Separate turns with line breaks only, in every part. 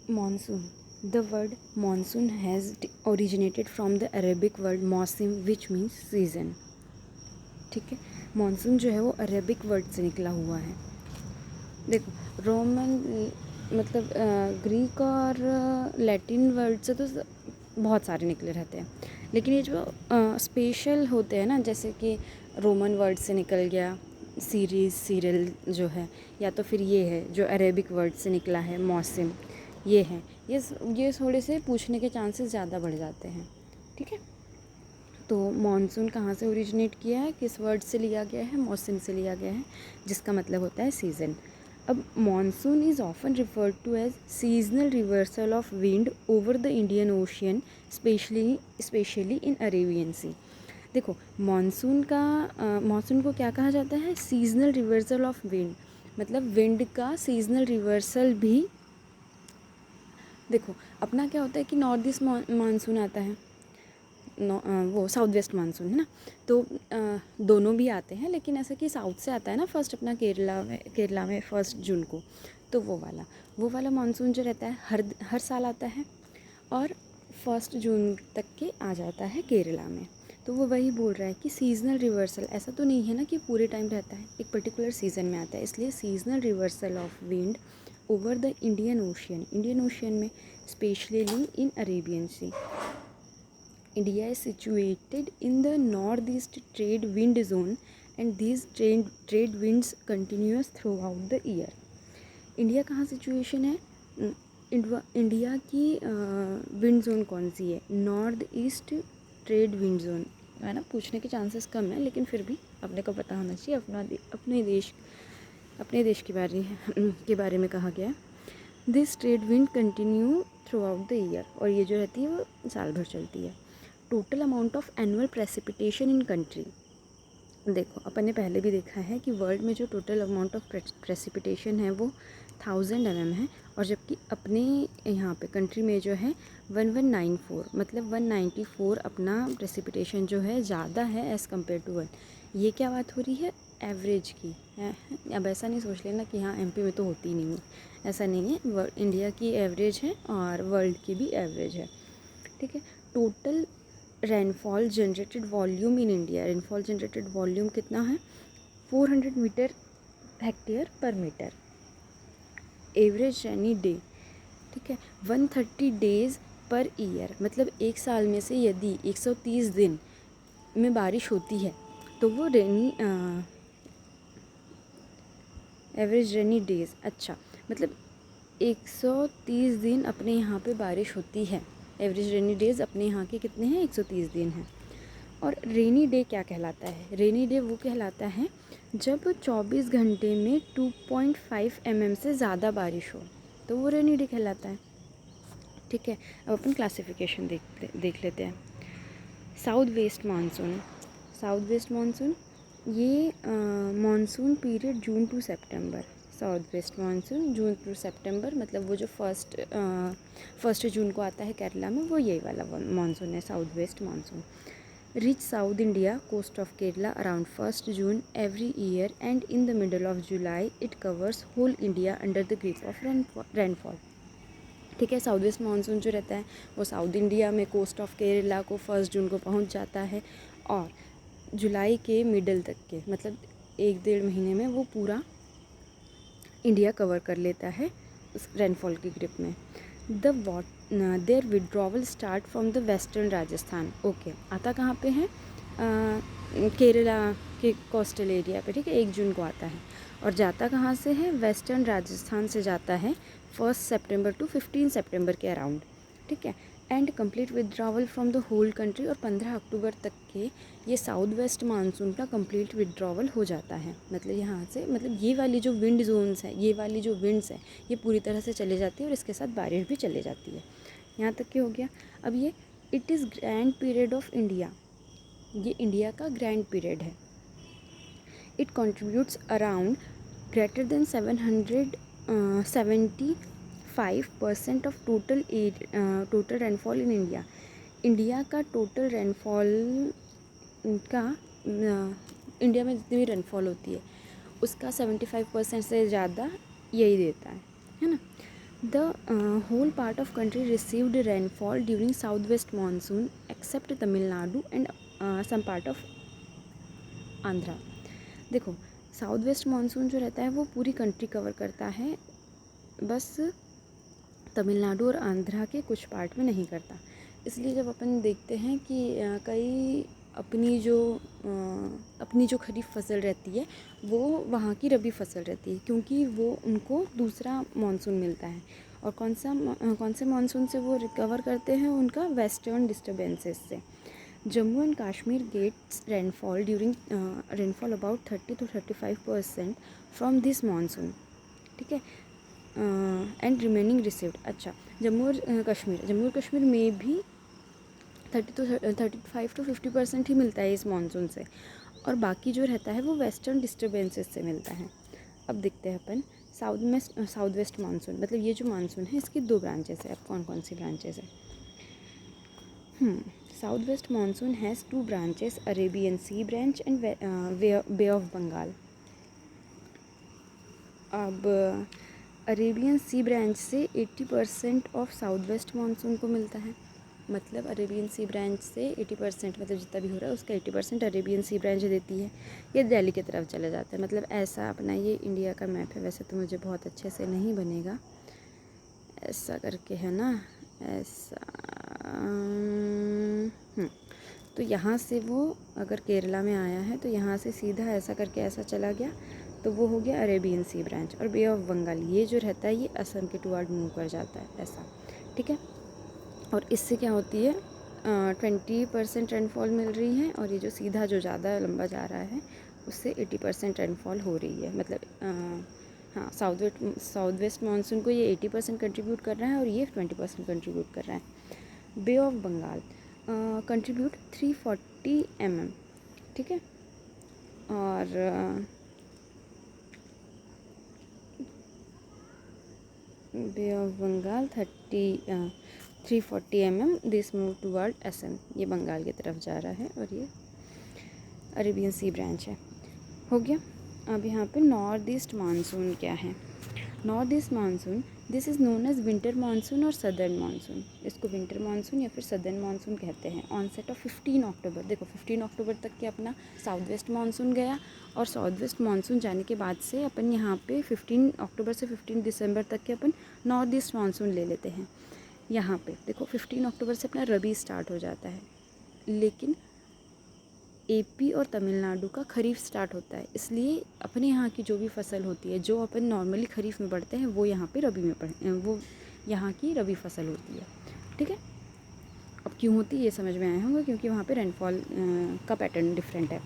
Monsoon. The word monsoon has originated from the Arabic word mausim which means season. ठीक है, monsoon जो है वो अरेबिक वर्ड से निकला हुआ है. देखो, रोमन मतलब ग्रीक और लैटिन वर्ड से तो बहुत सारे निकले रहते हैं, लेकिन ये जो स्पेशल होते हैं ना, जैसे कि रोमन वर्ड से निकल गया सीरीज सीरियल जो है, या तो फिर ये है जो अरेबिक वर्ड से निकला है मौसम, ये है, ये थोड़े से पूछने के चांसेस ज़्यादा बढ़ जाते हैं. ठीक है, तो मानसून कहाँ से ओरिजिनेट किया है, किस वर्ड से लिया गया है, मौसम से लिया गया है, जिसका मतलब होता है सीज़न. अब monsoon is often referred to as seasonal reversal of wind over the Indian ocean, specially in Arabian sea. देखो, मानसून को क्या कहा जाता है, सीजनल रिवर्सल ऑफ विंड, मतलब विंड का सीजनल रिवर्सल भी. देखो, अपना क्या होता है कि नॉर्थ ईस्ट मानसून आता है, वो साउथ वेस्ट मानसून है ना, तो दोनों भी आते हैं, लेकिन ऐसा कि साउथ से आता है ना फर्स्ट, अपना केरला में 1 जून को, तो वो वाला मानसून जो रहता है हर साल आता है, और 1 जून तक के आ जाता है केरला में. तो वो वही बोल रहा है कि सीजनल रिवर्सल, ऐसा तो नहीं है ना कि पूरे टाइम रहता है, एक पर्टिकुलर सीज़न में आता है, इसलिए seasonal reversal of wind over the Indian ocean में, specially in Arabian sea. India is situated in the northeast trade wind zone and these trade winds continuous throughout the year. India कहाँ situation है, India की wind zone कौन सी है, north east trade wind zone है ना. पूछने के chances कम है, लेकिन फिर भी अपने को पता होना चाहिए, अपने देश के बारे में कहा गया है. This trade wind continue through out the year, और ये जो रहती है वो साल भर चलती है. Total amount of annual precipitation in country. देखो, अपन ने पहले भी देखा है कि वर्ल्ड में जो टोटल अमाउंट ऑफ प्रेसिपिटेशन है वो 1000 mm है, और जबकि अपने यहाँ पे कंट्री में जो है 1194, मतलब 194 अपना प्रेसिपिटेशन जो है ज़्यादा है एज़ कम्पेयर टू 1. ये क्या बात हो रही है, एवरेज की है. अब ऐसा नहीं सोच लेना कि हाँ एमपी में तो होती नहीं है, ऐसा नहीं है. इंडिया की एवरेज है और वर्ल्ड की भी एवरेज है. ठीक है, total rainfall generated volume in India, rainfall generated volume कितना है, 400 मीटर हेक्टेयर पर मीटर. एवरेज रेनी डे, ठीक है, 130 डेज़ पर ईयर, मतलब एक साल में से यदि 130 दिन में बारिश होती है तो वो एवरेज रेनी डेज़, अच्छा, मतलब 130 दिन अपने यहाँ पे बारिश होती है. एवरेज रेनी डेज़ अपने यहाँ के कितने हैं, 130 दिन हैं. और रेनी डे क्या कहलाता है, रेनी डे वो कहलाता है जब 24 घंटे में 2.5 mm से ज़्यादा बारिश हो, तो वो रेनी डे कहलाता है. ठीक है, अब अपन क्लासिफिकेशन देख लेते हैं. साउथ वेस्ट मानसून ये monsoon period June to September. South west monsoon June to September, मतलब वो जो फर्स्ट जून को आता है केरला में, वो यही वाला मानसून है, south west monsoon. Reach South India, coast of Kerala around 1st June every year, and in the middle of July it covers whole India under the grip of rainfall. ठीक है, साउथ वेस्ट मानसून जो रहता है वो south India में coast of Kerala को 1 जून को पहुंच जाता है, और जुलाई के मिडल तक के, मतलब 1-1.5 महीने में वो पूरा इंडिया कवर कर लेता है उस रेनफॉल की ग्रिप में. There withdrawal start from the western Rajasthan. Okay, आता कहाँ पे है, केरला के कोस्टल एरिया पे. ठीक है, 1 जून को आता है, और जाता कहाँ से है, वेस्टर्न राजस्थान से जाता है 1 सितंबर टू 15 सितंबर के अराउंड. ठीक है, and complete withdrawal from the whole country, और 15 अक्टूबर तक के ये साउथ वेस्ट मानसून का कंप्लीट विड्रॉवल हो जाता है. मतलब यहाँ से, मतलब ये वाली जो विंड जोन्स है, ये वाली जो विंड्स है, ये पूरी तरह से चले जाती है, और इसके साथ बारिश भी चले जाती है. यहाँ तक के हो गया. अब ये it is grand period of India, ये इंडिया का ग्रैंड पीरियड है. It contributes around greater than 775% of total rainfall in India. India का टोटल रेनफॉल का इंडिया में जितनी भी रेनफॉल होती है उसका 75% से ज़्यादा यही देता है ना. The whole part of country received rainfall during southwest monsoon except Tamil Nadu and some part of Andhra. देखो साउथ वेस्ट मानसून जो रहता है वो पूरी कंट्री कवर करता है, बस तमिलनाडु और आंध्रा के कुछ पार्ट में नहीं करता। इसलिए जब अपन देखते हैं कि कई अपनी जो खरीफ फसल रहती है वो वहाँ की रबी फसल रहती है, क्योंकि वो उनको दूसरा मानसून मिलता है। और कौन से मानसून से वो रिकवर करते हैं? उनका वेस्टर्न डिस्टर्बेंसेस से। Jammu and Kashmir gets rainfall about 30 to 35% from this monsoon, ठीक है, एंड रिमेनिंग रिसीव्ड। अच्छा, जम्मू और कश्मीर में भी 35 to 50% ही मिलता है इस मानसून से, और बाकी जो रहता है वो वेस्टर्न डिस्टर्बेंसेस से मिलता है। अब देखते हैं अपन साउथ वेस्ट मानसून, मतलब ये जो मानसून है इसकी 2 ब्रांचेस है। अब कौन कौन सी ब्रांचेस है? South west monsoon has 2 branches, Arabian Sea branch and Bay of Bengal. अब अरेबियन सी ब्रांच से 80% ऑफ साउथ वेस्ट मानसून को मिलता है। मतलब अरेबियन सी ब्रांच से 80%, मतलब जितना भी हो रहा है उसका 80% अरेबियन सी ब्रांच देती है। ये दिल्ली की तरफ चले जाता है। मतलब ऐसा अपना ये इंडिया का मैप है। वैसे तो मुझे बहुत अच्छे से नहीं बनेगा, ऐसा करके है ना, ऐसा। तो यहाँ से वो अगर केरला में आया है तो यहाँ से सीधा ऐसा करके ऐसा चला गया, तो वो हो गया अरेबियन सी ब्रांच। और बे ऑफ बंगाल ये जो रहता है ये असम के टुवर्ड मूव कर जाता है, ऐसा, ठीक है। और इससे क्या होती है, 20% रेनफॉल मिल रही है, और ये जो सीधा जो ज़्यादा लंबा जा रहा है उससे 80% रेनफॉल हो रही है। मतलब हाँ, साउथ वेस्ट मानसून को ये 80% कंट्रीब्यूट कर रहा है और ये 20% कंट्रीब्यूट कर रहा है। Bay of Bengal contribute 340 mm, ठीक है। और bay of Bengal 340 mm, this move toward Assam. ये बंगाल की तरफ जा रहा है और ये अरेबियन सी ब्रांच है। हो गया। अब यहाँ पे नॉर्थ ईस्ट मानसून क्या है? North east monsoon, this is known as winter monsoon और सदर्न मानसून। इसको विंटर मानसून या फिर सदर्न मानसून कहते हैं। Onset of 15 October. देखो 15 अक्टूबर तक के अपना साउथ वेस्ट मानसून गया, और साउथ वेस्ट मानसून जाने के बाद से अपन यहाँ पे 15 अक्टूबर से 15 दिसंबर तक के अपन नॉर्थ ईस्ट मानसून ले लेते हैं। यहाँ पे देखो 15 अक्टूबर से अपना रबी स्टार्ट हो जाता है, लेकिन एपी और तमिलनाडु का खरीफ स्टार्ट होता है। इसलिए अपने यहाँ की जो भी फसल होती है, जो अपन नॉर्मली खरीफ में बढ़ते हैं, वो यहाँ पे रबी में वो यहाँ की रबी फसल होती है, ठीक है। अब क्यों होती है ये समझ में आया होगा, क्योंकि वहाँ पे रेनफॉल का पैटर्न डिफरेंट है।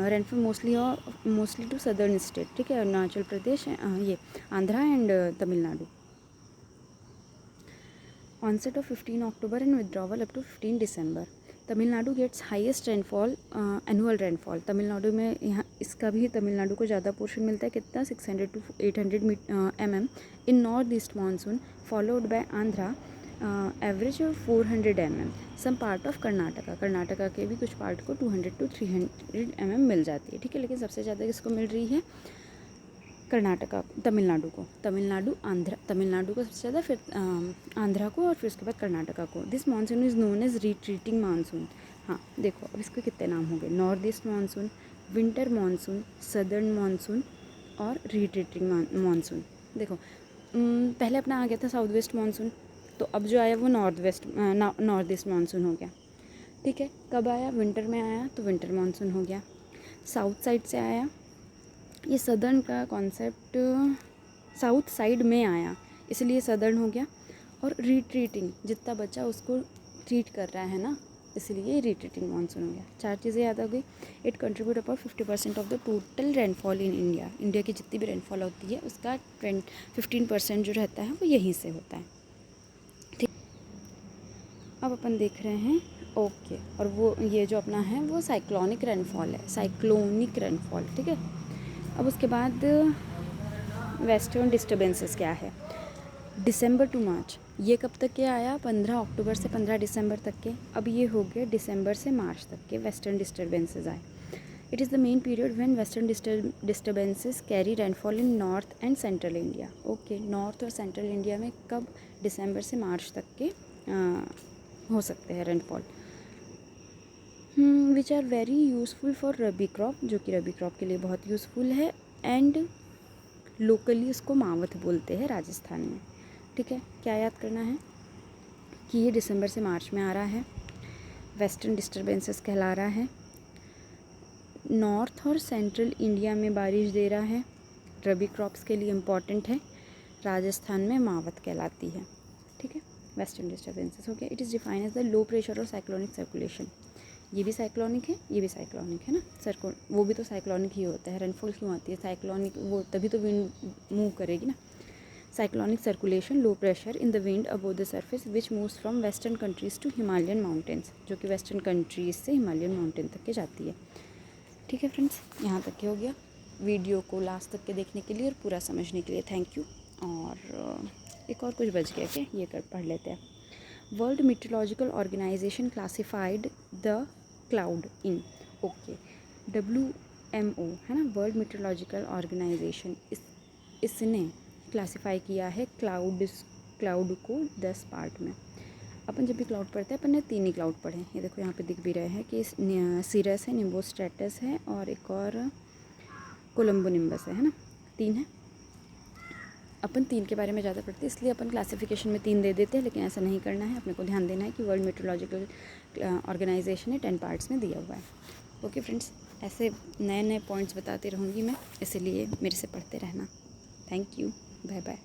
Rainfall mostly to southern state, ठीक है, अरुणाचल प्रदेश, ये Andhra and Tamil Nadu. Onset of 15 October and withdrawal up to 15 December. Tamil Nadu gets highest rainfall, annual rainfall. Tamil Nadu में यहाँ इसका भी तमिलनाडु को ज़्यादा पोर्शन मिलता है, कितना 600 to 800 mm in north east monsoon, followed by Andhra average 400 mm। Some part of Karnataka के भी कुछ पार्ट को 200 to 300 mm मिल जाती है, ठीक है। लेकिन सबसे ज़्यादा किसको मिल रही है? तमिलनाडु को सबसे ज़्यादा, फिर आंध्रा को, और फिर उसके बाद कर्नाटका को। This monsoon is known as retreating monsoon. हाँ देखो अब इसके कितने नाम हो गए? North east monsoon, winter monsoon, southern monsoon और रिट्रीटिंग मानसून। देखो पहले अपना आ गया था साउथ वेस्ट मानसून, तो अब जो आया वो नॉर्थ ईस्ट मानसून हो गया, ठीक है। कब आया? विंटर में आया तो विंटर मानसून हो गया। साउथ साइड से आया, ये सदर्न का कॉन्सेप्ट साउथ साइड में आया इसलिए सदर्न हो गया। और रिट्रीटिंग, जितना बचा उसको ट्रीट कर रहा है ना, इसलिए रिट्रीटिंग मानसून हो गया। 4 चीज़ें याद आ गई। It contribute about 50% of the total rainfall in India. India की जितनी भी रेनफॉल होती है उसका 15% जो रहता है वो यहीं से होता है, ठीक। अब अपन देख रहे हैं ओके, और वो ये जो अपना है वो साइक्लोनिक रेनफॉल है, साइक्लोनिक रेनफॉल, ठीक है। अब उसके बाद वेस्टर्न डिस्टर्बेंसेस क्या है? दिसंबर टू मार्च, ये कब तक के आया? 15 अक्टूबर से 15 दिसंबर तक के। अब ये हो गए दिसंबर से मार्च तक के वेस्टर्न डिस्टर्बेंसेस आए। It is the main period when western disturbances carry rainfall in north and central India. Okay, north और सेंट्रल इंडिया में कब? दिसंबर से मार्च तक के हो सकते हैं rainfall. Which are very useful for rabi crop, जो कि रबी क्रॉप के लिए बहुत यूज़फुल है। एंड लोकली उसको मावत बोलते हैं राजस्थान में। ठीक है, क्या याद करना है कि ये दिसंबर से मार्च में आ रहा है, वेस्टर्न डिस्टर्बेंसेस कहला रहा है, नॉर्थ और सेंट्रल इंडिया में बारिश दे रहा है, रबी क्रॉप्स के लिए इम्पॉर्टेंट है, राजस्थान में मावत कहलाती है। ठीक है, वेस्टर्न डिस्टर्बेंसेस हो गया। It is defined as the low pressure और साइक्लोनिक सर्कुलेशन। ये भी साइक्लोनिक है, ये भी साइक्लोनिक है ना, वो भी तो साइक्लोनिक ही होता है। रेनफॉल क्यों आती है? साइक्लोनिक, वो तभी तो विंड मूव करेगी ना। Cyclonic circulation, low pressure in the wind above the surface which moves from western countries to Himalayan mountains, जो कि वेस्टर्न कंट्रीज़ से हिमालयन माउंटेन तक के जाती है। ठीक है फ्रेंड्स, यहाँ तक के हो गया। वीडियो को लास्ट तक के देखने के लिए और पूरा समझने के लिए थैंक यू। और एक और कुछ बच गया क्या, ये कर पढ़ लेते हैं। World Meteorological Organization classified the cloud in, okay, WMO है ना, वर्ल्ड मीटरोलॉजिकल ऑर्गेनाइजेशन, इसने क्लासिफाई किया है क्लाउड को 10 पार्ट में। अपन जब भी क्लाउड पढ़ते हैं, अपन ने 3 ही क्लाउड पढ़े हैं। ये देखो यहाँ पे दिख भी रहे हैं कि सीरस है, निम्बोस्ट्रेटस है और एक और कोलम्बोनिम्बस है ना, 3 है। अपन 3 के बारे में ज़्यादा पढ़ते हैं, इसलिए अपन क्लासिफिकेशन में 3 दे देते हैं, लेकिन ऐसा नहीं करना है। अपने को ध्यान देना है कि वर्ल्ड मीटरोलॉजिकल ऑर्गेनाइजेशन ने 10 पार्ट्स में दिया हुआ है। ओके फ्रेंड्स, ऐसे नए नए पॉइंट्स बताती रहूँगी मैं, इसीलिए मेरे से पढ़ते रहना। Thank you, bye bye.